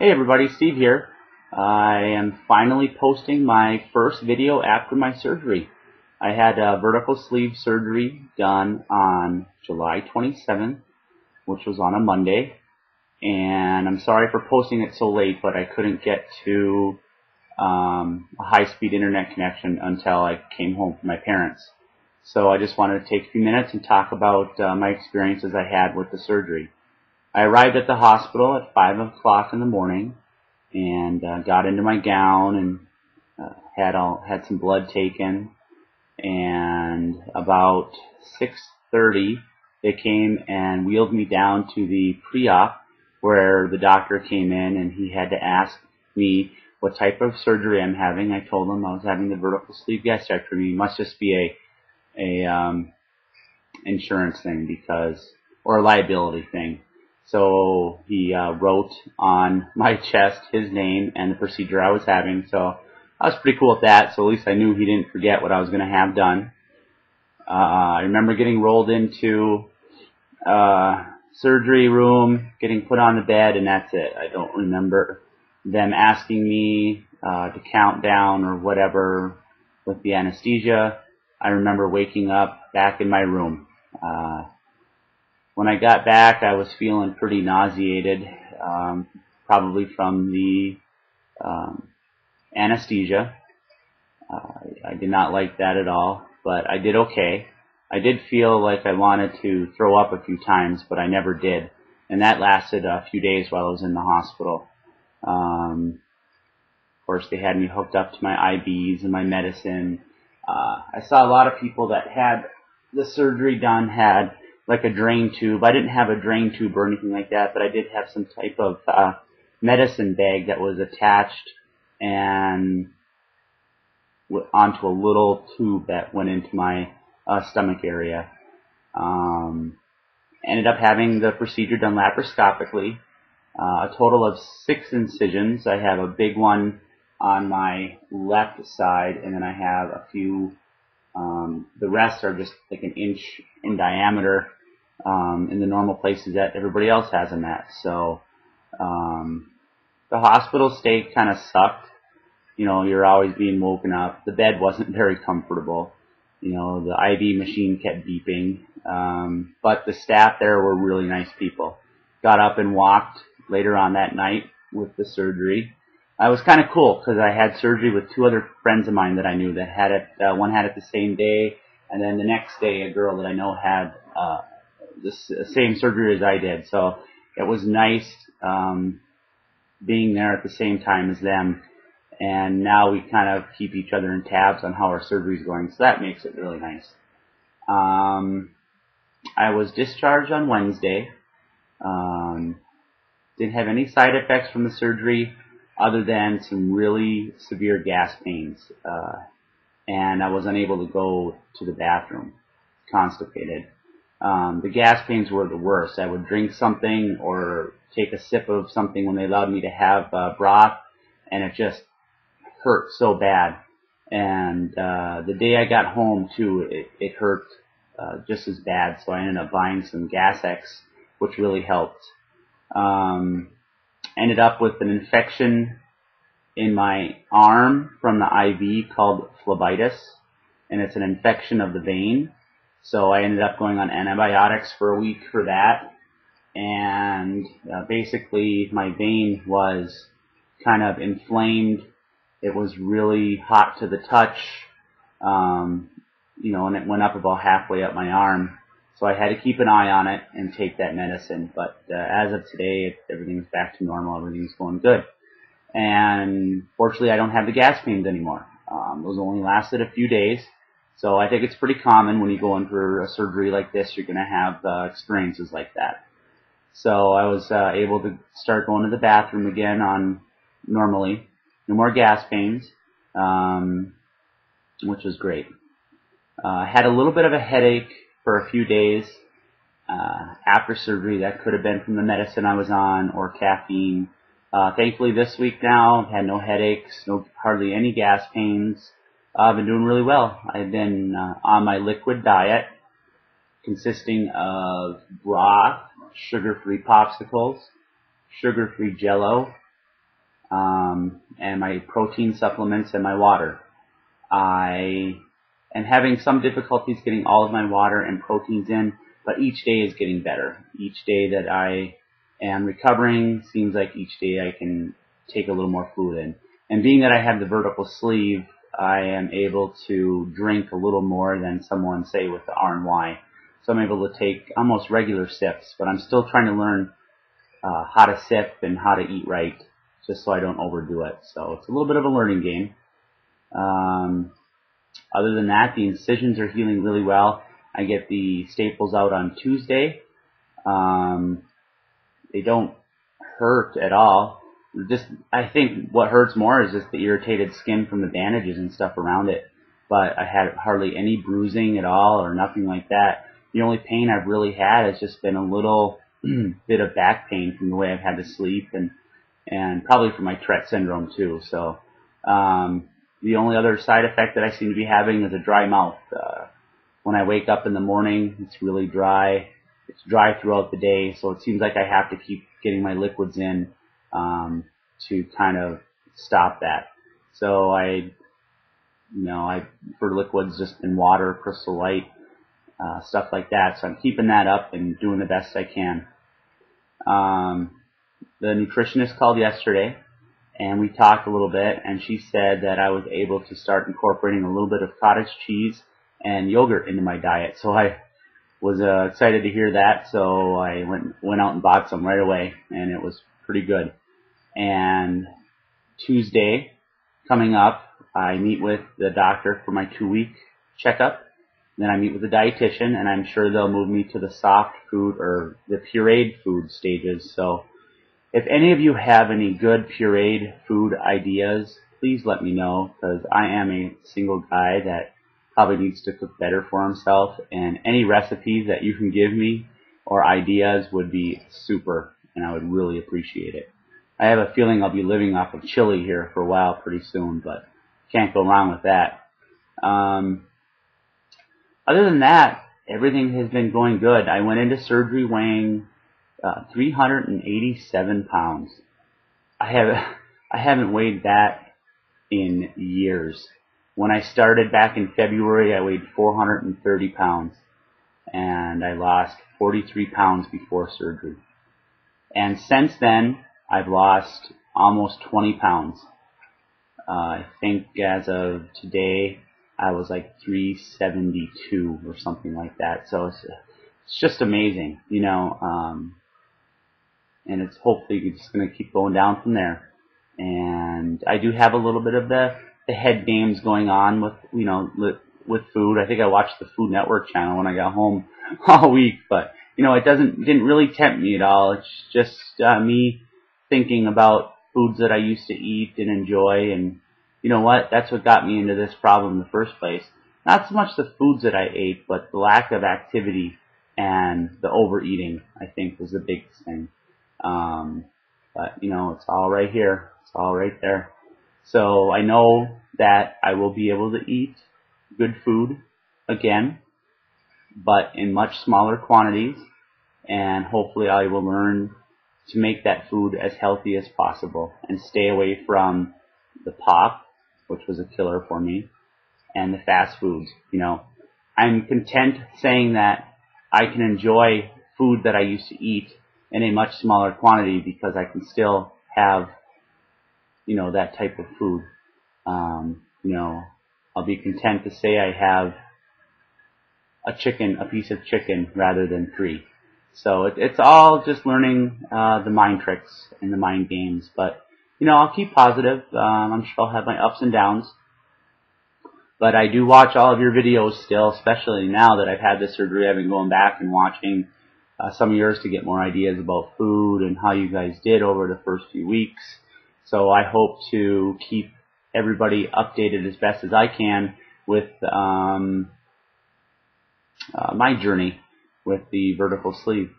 Hey everybody, Steve here. I am finally posting my first video after my surgery. I had a vertical sleeve surgery done on July 27th, which was on a Monday. And I'm sorry for posting it so late, but I couldn't get to a high-speed internet connection until I came home from my parents. So I just wanted to take a few minutes and talk about my experiences I had with the surgery. I arrived at the hospital at 5 o'clock in the morning and got into my gown and had some blood taken, and about 6:30 they came and wheeled me down to the pre-op where the doctor came in and he had to ask me what type of surgery I'm having. I told him I was having the vertical sleeve gastrectomy. It must just be a insurance thing or a liability thing. So he wrote on my chest his name and the procedure I was having. So I was pretty cool with that. So at least I knew he didn't forget what I was going to have done. I remember getting rolled into surgery room, getting put on the bed, and that's it. I don't remember them asking me to count down or whatever with the anesthesia. I remember waking up back in my room. When I got back, I was feeling pretty nauseated, probably from the anesthesia. I did not like that at all, but I did okay. I did feel like I wanted to throw up a few times, but I never did, and that lasted a few days while I was in the hospital. Of course, they had me hooked up to my IVs and my medicine. I saw a lot of people that had the surgery done had like a drain tube. I didn't have a drain tube or anything like that, but I did have some type of medicine bag that was attached and onto a little tube that went into my stomach area. Ended up having the procedure done laparoscopically. A total of 6 incisions. I have a big one on my left side, and then I have a few, the rest are just like an inch in diameter in the normal places that everybody else has them at. So the hospital stay kind of sucked. You know, you're always being woken up. The bed wasn't very comfortable. You know, the IV machine kept beeping. But the staff there were really nice people. Got up and walked later on that night with the surgery. It was kind of cool because I had surgery with 2 other friends of mine that I knew that had it. One had it the same day, and then the next day a girl that I know had the same surgery as I did. So it was nice being there at the same time as them. And now we kind of keep each other in tabs on how our surgery is going, so that makes it really nice. I was discharged on Wednesday. Didn't have any side effects from the surgery other than some really severe gas pains. And I was unable to go to the bathroom, constipated. The gas pains were the worst. I would drink something or take a sip of something when they allowed me to have broth, and it just hurt so bad. And the day I got home too, it hurt just as bad. So I ended up buying some Gas X, which really helped. Ended up with an infection in my arm from the IV called phlebitis, and it's an infection of the vein. So I ended up going on antibiotics for a week for that, and basically my vein was kind of inflamed. It was really hot to the touch, you know, and it went up about halfway up my arm. So I had to keep an eye on it and take that medicine. But as of today, everything's back to normal. Everything's going good. And fortunately, I don't have the gas pains anymore. Those only lasted a few days. So I think it's pretty common when you go in for a surgery like this, you're going to have experiences like that. So I was able to start going to the bathroom again normally. No more gas pains, which was great. I had a little bit of a headache for a few days after surgery. That could have been from the medicine I was on or caffeine. Thankfully this week now, I've had no headaches, hardly any gas pains. I've been doing really well. I've been on my liquid diet consisting of broth, sugar-free popsicles, sugar-free Jell-O, and my protein supplements and my water. I am having some difficulties getting all of my water and proteins in, but each day is getting better. Each day that I am recovering seems like each day I can take a little more food in. And being that I have the vertical sleeve, I am able to drink a little more than someone, say, with the R&Y. So I'm able to take almost regular sips, but I'm still trying to learn how to sip and how to eat right, just so I don't overdo it. So it's a little bit of a learning game. Other than that, the incisions are healing really well. I get the staples out on Tuesday. They don't hurt at all. I think what hurts more is just the irritated skin from the bandages and stuff around it. But I had hardly any bruising at all or nothing like that. The only pain I've really had has just been a little bit of back pain from the way I've had to sleep, and probably from my Tourette syndrome too. So the only other side effect that I seem to be having is a dry mouth. When I wake up in the morning, it's really dry. It's dry throughout the day, so it seems like I have to keep getting my liquids in to kind of stop that. So I for liquids just in water, Crystal Light, stuff like that. So I'm keeping that up and doing the best I can. The nutritionist called yesterday, and we talked a little bit, and she said that I was able to start incorporating a little bit of cottage cheese and yogurt into my diet. So I was excited to hear that, so I went out and bought some right away, and it was pretty good. And Tuesday, coming up, I meet with the doctor for my 2-week checkup. Then I meet with the dietitian, and I'm sure they'll move me to the soft food or the pureed food stages. So if any of you have any good pureed food ideas, please let me know, because I am a single guy that probably needs to cook better for himself, and any recipes that you can give me or ideas would be super, and I would really appreciate it. I have a feeling I'll be living off of chili here for a while pretty soon, but can't go wrong with that. Other than that, everything has been going good. I went into surgery weighing 387 pounds. I haven't weighed that in years. When I started back in February, I weighed 430 pounds, and I lost 43 pounds before surgery. And since then, I've lost almost 20 pounds. I think as of today, I was like 372 or something like that. So it's just amazing, you know, and it's hopefully just going to keep going down from there. And I do have a little bit of the head games going on with, you know, with food. I think I watched the Food Network channel when I got home all week, but you know, it didn't really tempt me at all. It's just me thinking about foods that I used to eat and enjoy, and you know what? That's what got me into this problem in the first place. Not so much the foods that I ate, but the lack of activity and the overeating, I think, was the biggest thing. But you know, it's all right here. It's all right there. So I know that I will be able to eat good food again, but in much smaller quantities, and hopefully I will learn to make that food as healthy as possible and stay away from the pop, which was a killer for me, and the fast foods. You know, I'm content saying that I can enjoy food that I used to eat in a much smaller quantity because I can still have, you know, that type of food. You know, I'll be content to say I have a piece of chicken rather than 3. So it's all just learning the mind tricks and the mind games. But you know, I'll keep positive. I'm sure I'll have my ups and downs. But I do watch all of your videos still, especially now that I've had this surgery. I've been going back and watching some of yours to get more ideas about food and how you guys did over the first few weeks. So I hope to keep everybody updated as best as I can with my journey with the vertical sleeve.